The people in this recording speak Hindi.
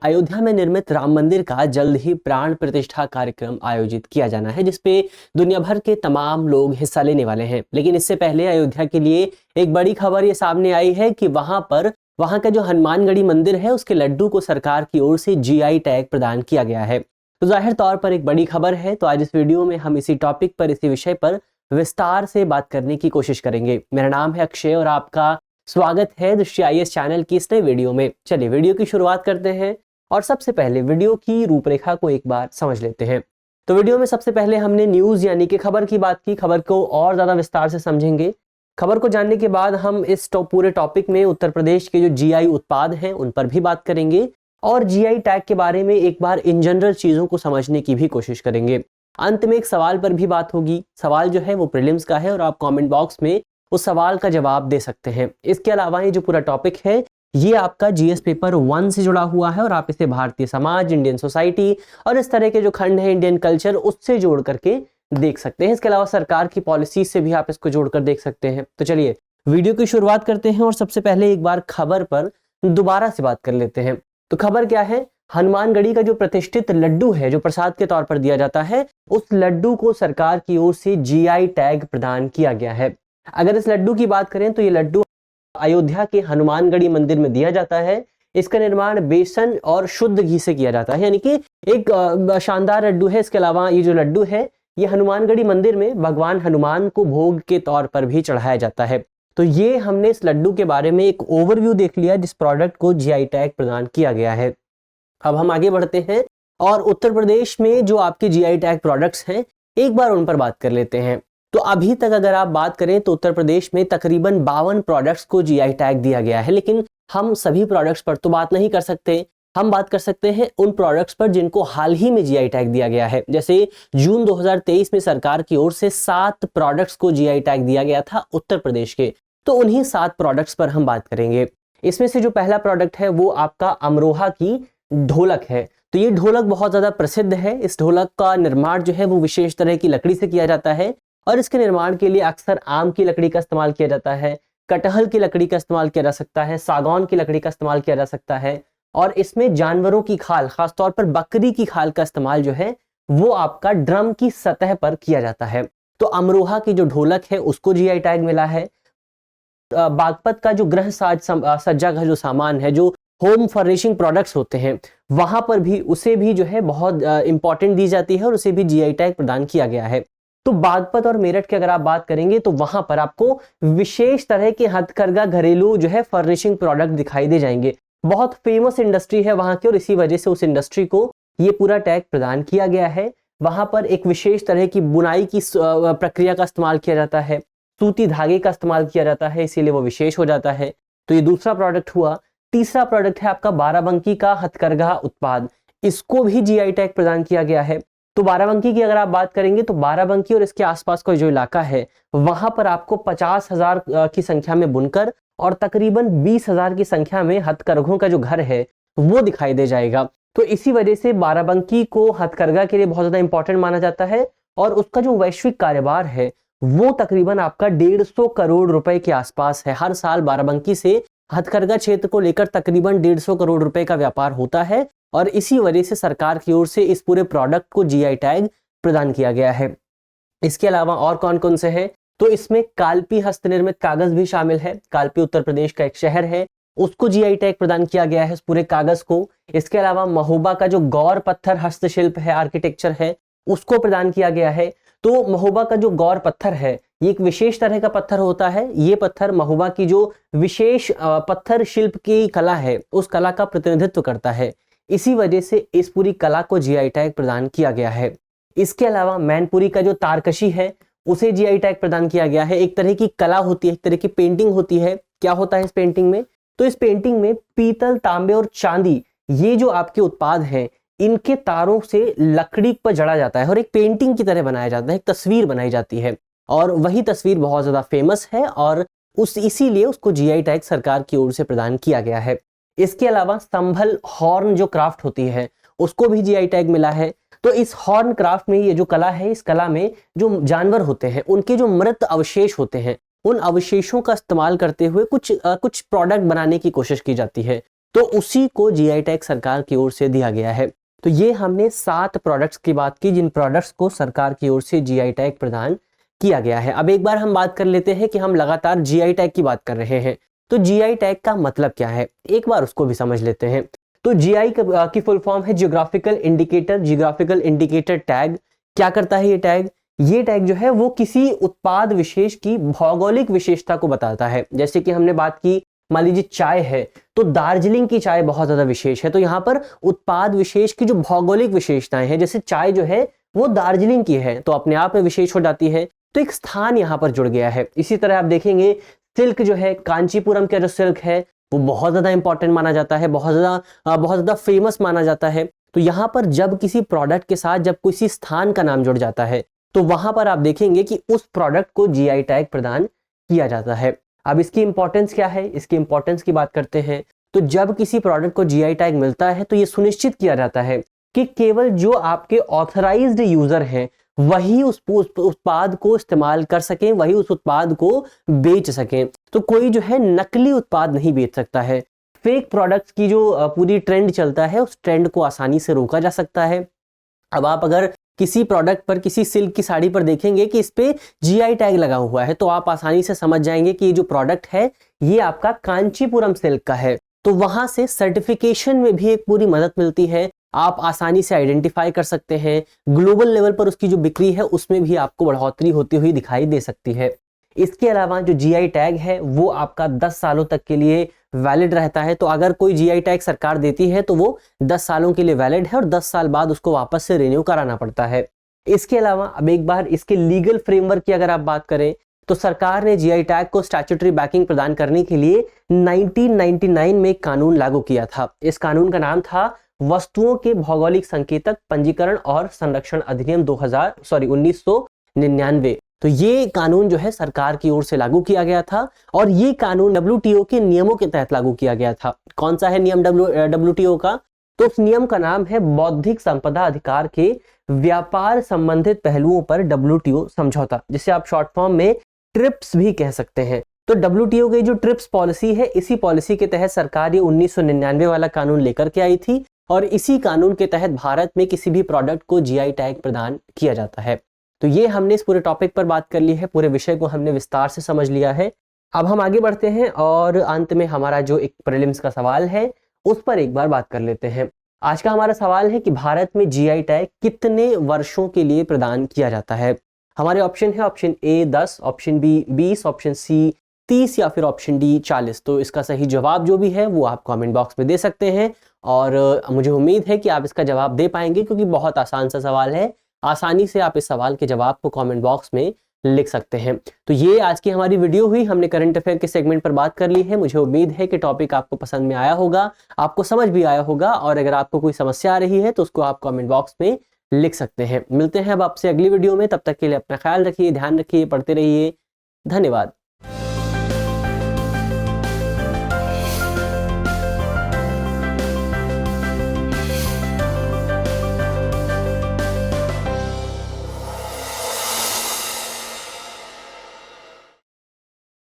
अयोध्या में निर्मित राम मंदिर का जल्द ही प्राण प्रतिष्ठा कार्यक्रम आयोजित किया जाना है, जिसपे दुनिया भर के तमाम लोग हिस्सा लेने वाले हैं। लेकिन इससे पहले अयोध्या के लिए एक बड़ी खबर ये सामने आई है कि वहां का जो हनुमानगढ़ी मंदिर है उसके लड्डू को सरकार की ओर से जीआई टैग प्रदान किया गया है। तो जाहिर तौर पर एक बड़ी खबर है। तो आज इस वीडियो में हम इसी टॉपिक पर, इसी विषय पर विस्तार से बात करने की कोशिश करेंगे। मेरा नाम है अक्षय और आपका स्वागत है दृष्टि आईएएस चैनल की इस नए वीडियो में। चलिए वीडियो की शुरुआत करते हैं और सबसे पहले वीडियो की रूपरेखा को एक बार समझ लेते हैं। तो वीडियो में सबसे पहले हमने न्यूज यानी कि खबर की बात की। खबर को और ज्यादा विस्तार से समझेंगे। खबर को जानने के बाद हम इस पूरे टॉपिक में उत्तर प्रदेश के जो जीआई उत्पाद हैं उन पर भी बात करेंगे और जीआई टैग के बारे में एक बार इन जनरल चीजों को समझने की भी कोशिश करेंगे। अंत में एक सवाल पर भी बात होगी। सवाल जो है वो प्रीलिम्स का है और आप कमेंट बॉक्स में उस सवाल का जवाब दे सकते हैं। इसके अलावा ये जो पूरा टॉपिक है ये आपका जीएस पेपर 1 से जुड़ा हुआ है और आप इसे भारतीय समाज, इंडियन सोसाइटी और इस तरह के जो खंड है इंडियन कल्चर उससे जोड़ करके देख सकते हैं। इसके अलावा सरकार की पॉलिसी से भी आप इसको जोड़कर देख सकते हैं। तो चलिए वीडियो की शुरुआत करते हैं और सबसे पहले एक बार खबर पर दोबारा से बात कर लेते हैं। तो खबर क्या है? हनुमानगढ़ी का जो प्रतिष्ठित लड्डू है जो प्रसाद के तौर पर दिया जाता है, उस लड्डू को सरकार की ओर से जीआई टैग प्रदान किया गया है। अगर इस लड्डू की बात करें तो ये लड्डू अयोध्या के हनुमानगढ़ी मंदिर में दिया जाता है। इसका निर्माण बेसन और शुद्ध घी से किया जाता है, यानी कि एक शानदार लड्डू है। इसके अलावा ये जो लड्डू है ये हनुमानगढ़ी मंदिर में भगवान हनुमान को भोग के तौर पर भी चढ़ाया जाता है। तो ये हमने इस लड्डू के बारे में एक ओवरव्यू देख लिया जिस प्रोडक्ट को जीआई टैग प्रदान किया गया है। अब हम आगे बढ़ते हैं और उत्तर प्रदेश में जो आपके जीआई टैग प्रोडक्ट्स हैं एक बार उन पर बात कर लेते हैं। तो अभी तक अगर आप बात करें तो उत्तर प्रदेश में तकरीबन 52 प्रोडक्ट्स को जीआई टैग दिया गया है। लेकिन हम सभी प्रोडक्ट्स पर तो बात नहीं कर सकते। हम बात कर सकते हैं उन प्रोडक्ट्स पर जिनको हाल ही में जीआई टैग दिया गया है। जैसे जून 2023 में सरकार की ओर से 7 प्रोडक्ट्स को जीआई टैग दिया गया था उत्तर प्रदेश के। तो उन्हीं 7 प्रोडक्ट्स पर हम बात करेंगे। इसमें से जो पहला प्रोडक्ट है वो आपका अमरोहा की ढोलक है। तो ये ढोलक बहुत ज्यादा प्रसिद्ध है। इस ढोलक का निर्माण जो है वो विशेष तरह की लकड़ी से किया जाता है और इसके निर्माण के लिए अक्सर आम की लकड़ी का इस्तेमाल किया जाता है, कटहल की लकड़ी का इस्तेमाल किया जा सकता है, सागौन की लकड़ी का इस्तेमाल किया जा सकता है और इसमें जानवरों की खाल, खासतौर पर बकरी की खाल का इस्तेमाल जो है वो आपका ड्रम की सतह पर किया जाता है। तो अमरोहा की जो ढोलक है उसको जीआई टैग मिला है। बागपत का जो गृह सज्जा का जो सामान है, जो होम फर्निशिंग प्रोडक्ट्स होते हैं, वहां पर भी उसे भी जो है बहुत इंपॉर्टेंट दी जाती है और उसे भी जीआई टैग प्रदान किया गया है। तो बागपत और मेरठ की अगर आप बात करेंगे तो वहां पर आपको विशेष तरह के हथकरघा घरेलू जो है फर्निशिंग प्रोडक्ट दिखाई दे जाएंगे। बहुत फेमस इंडस्ट्री है वहां की और इसी वजह से उस इंडस्ट्री को ये पूरा टैग प्रदान किया गया है। वहां पर एक विशेष तरह की बुनाई की प्रक्रिया का इस्तेमाल किया जाता है, सूती धागे का इस्तेमाल किया जाता है, इसीलिए वो विशेष हो जाता है। तो ये दूसरा प्रोडक्ट हुआ। तीसरा प्रोडक्ट है आपका बाराबंकी का हथकरघा उत्पाद। इसको भी जीआई टैग प्रदान किया गया है। तो बाराबंकी की अगर आप बात करेंगे तो बाराबंकी और इसके आसपास का जो इलाका है वहां पर आपको 50,000 की संख्या में बुनकर और तकरीबन 20,000 की संख्या में हथकरघों का जो घर है वो दिखाई दे जाएगा। तो इसी वजह से बाराबंकी को हथकरघा के लिए बहुत ज्यादा इंपॉर्टेंट माना जाता है और उसका जो वैश्विक कारोबार है वो तकरीबन आपका 150 करोड़ रुपए के आसपास है। हर साल बाराबंकी से हथकरघा क्षेत्र को लेकर तकरीबन 150 करोड़ रुपए का व्यापार होता है और इसी वजह से सरकार की ओर से इस पूरे प्रोडक्ट को जीआई टैग प्रदान किया गया है। इसके अलावा और कौन कौन से हैं? तो इसमें कालपी हस्तनिर्मित कागज भी शामिल है। कालपी उत्तर प्रदेश का एक शहर है, उसको जीआई टैग प्रदान किया गया है इस पूरे कागज को। इसके अलावा महोबा का जो गौर पत्थर हस्तशिल्प है, आर्किटेक्चर है, उसको प्रदान किया गया है। तो महोबा का जो गौर पत्थर है ये एक विशेष तरह का पत्थर होता है। ये पत्थर महोबा की जो विशेष पत्थर शिल्प की कला है उस कला का प्रतिनिधित्व करता है। इसी वजह से इस पूरी कला को जीआई टैग प्रदान किया गया है। इसके अलावा मैनपुरी का जो तारकशी है उसे जीआई टैग प्रदान किया गया है। एक तरह की कला होती है, एक तरह की पेंटिंग होती है। क्या होता है इस पेंटिंग में? तो इस पेंटिंग में पीतल, तांबे और चांदी ये जो आपके उत्पाद हैं इनके तारों से लकड़ी पर जड़ा जाता है और एक पेंटिंग की तरह बनाया जाता है, एक तस्वीर बनाई जाती है और वही तस्वीर बहुत ज्यादा फेमस है और इसीलिए उसको जीआई टैग सरकार की ओर से प्रदान किया गया है। इसके अलावा संभल हॉर्न जो क्राफ्ट होती है उसको भी जीआई टैग मिला है। तो इस हॉर्न क्राफ्ट में ये जो कला है, इस कला में जो जानवर होते हैं उनके जो मृत अवशेष होते हैं उन अवशेषों का इस्तेमाल करते हुए कुछ प्रोडक्ट बनाने की कोशिश की जाती है। तो उसी को जीआई टैग सरकार की ओर से दिया गया है। तो ये हमने 7 प्रोडक्ट्स की बात की जिन प्रोडक्ट्स को सरकार की ओर से जीआई टैग प्रदान किया गया है। अब एक बार हम बात कर लेते हैं कि हम लगातार जीआई टैग की बात कर रहे हैं, तो जीआई टैग का मतलब क्या है, एक बार उसको भी समझ लेते हैं। तो जीआई की फुल फॉर्म है geographical indicator. Geographical indicator tag क्या करता है? ये टैग जो है वो किसी उत्पाद विशेष की भौगोलिक विशेषता को बताता है। जैसे कि हमने बात की, मान लीजिए चाय है, तो दार्जिलिंग की चाय बहुत ज्यादा विशेष है, तो यहाँ पर उत्पाद विशेष की जो भौगोलिक विशेषताएं हैं, जैसे चाय जो है वो दार्जिलिंग की है तो अपने आप में विशेष हो जाती है, तो एक स्थान यहाँ पर जुड़ गया है। इसी तरह आप देखेंगे सिल्क जो है, कांचीपुरम का जो सिल्क है वो बहुत ज्यादा इंपॉर्टेंट माना जाता है, बहुत ज्यादा फेमस माना जाता है। तो यहाँ पर जब किसी प्रोडक्ट के साथ जब किसी स्थान का नाम जुड़ जाता है तो वहां पर आप देखेंगे कि उस प्रोडक्ट को जीआई टैग प्रदान किया जाता है। अब इसकी इंपॉर्टेंस क्या है, इसकी इंपॉर्टेंस की बात करते हैं। तो जब किसी प्रोडक्ट को जीआई टैग मिलता है तो ये सुनिश्चित किया जाता है कि केवल जो आपके ऑथराइज्ड यूजर हैं वही उस उत्पाद को इस्तेमाल कर सकें, वही उस उत्पाद को बेच सकें। तो कोई जो है नकली उत्पाद नहीं बेच सकता है। फेक प्रोडक्ट्स की जो पूरी ट्रेंड चलता है उस ट्रेंड को आसानी से रोका जा सकता है। अब आप अगर किसी प्रोडक्ट पर, किसी सिल्क की साड़ी पर देखेंगे कि इस पे जीआई टैग लगा हुआ है तो आप आसानी से समझ जाएंगे कि ये जो प्रोडक्ट है ये आपका कांचीपुरम सिल्क का है। तो वहां से सर्टिफिकेशन में भी एक पूरी मदद मिलती है, आप आसानी से आइडेंटिफाई कर सकते हैं। ग्लोबल लेवल पर उसकी जो बिक्री है उसमें भी आपको बढ़ोतरी होती हुई दिखाई दे सकती है। इसके अलावा जो जीआई टैग है वो आपका 10 सालों तक के लिए वैलिड रहता है। तो अगर कोई जीआई टैग सरकार देती है तो वो 10 सालों के लिए वैलिड है और 10 साल बाद उसको वापस से रिन्यू कराना पड़ता है। इसके अलावा अब एक बार इसके लीगल फ्रेमवर्क की अगर आप बात करें तो सरकार ने जीआई टैग को स्टैट्यूटरी बैकिंग प्रदान करने के लिए 1999 में एक कानून लागू किया था। इस कानून का नाम था वस्तुओं के भौगोलिक संकेतक पंजीकरण और संरक्षण अधिनियम 1999। तो ये कानून जो है सरकार की ओर से लागू किया गया था और ये कानून डब्ल्यूटीओ के नियमों के तहत लागू किया गया था। कौन सा है नियम डब्ल्यूटीओ का? तो उस नियम का नाम है बौद्धिक संपदा अधिकार के व्यापार संबंधित पहलुओं पर डब्ल्यूटीओ समझौता, जिसे आप शॉर्ट फॉर्म में ट्रिप्स भी कह सकते हैं। तो डब्ल्यूटीओ की जो ट्रिप्स पॉलिसी है, इसी पॉलिसी के तहत सरकार ये 1999 वाला कानून लेकर के आई थी और इसी कानून के तहत भारत में किसी भी प्रोडक्ट को जीआई टैग प्रदान किया जाता है। तो ये हमने इस पूरे टॉपिक पर बात कर ली है, पूरे विषय को हमने विस्तार से समझ लिया है। अब हम आगे बढ़ते हैं और अंत में हमारा जो एक प्रीलिम्स का सवाल है उस पर एक बार बात कर लेते हैं। आज का हमारा सवाल है कि भारत में जीआई टैग कितने वर्षों के लिए प्रदान किया जाता है। हमारे ऑप्शन है, option A 10, option B 20, option C 30 या फिर ऑप्शन डी 40। तो इसका सही जवाब जो भी है वो आप कमेंट बॉक्स में दे सकते हैं और मुझे उम्मीद है कि आप इसका जवाब दे पाएंगे क्योंकि बहुत आसान सा सवाल है। आसानी से आप इस सवाल के जवाब को कमेंट बॉक्स में लिख सकते हैं। तो ये आज की हमारी वीडियो हुई, हमने करंट अफेयर के सेगमेंट पर बात कर ली है। मुझे उम्मीद है कि टॉपिक आपको पसंद में आया होगा, आपको समझ भी आया होगा और अगर आपको कोई समस्या आ रही है तो उसको आप कमेंट बॉक्स में लिख सकते हैं। मिलते हैं अब आपसे अगली वीडियो में, तब तक के लिए अपना ख्याल रखिए, ध्यान रखिए, पढ़ते रहिए। धन्यवाद।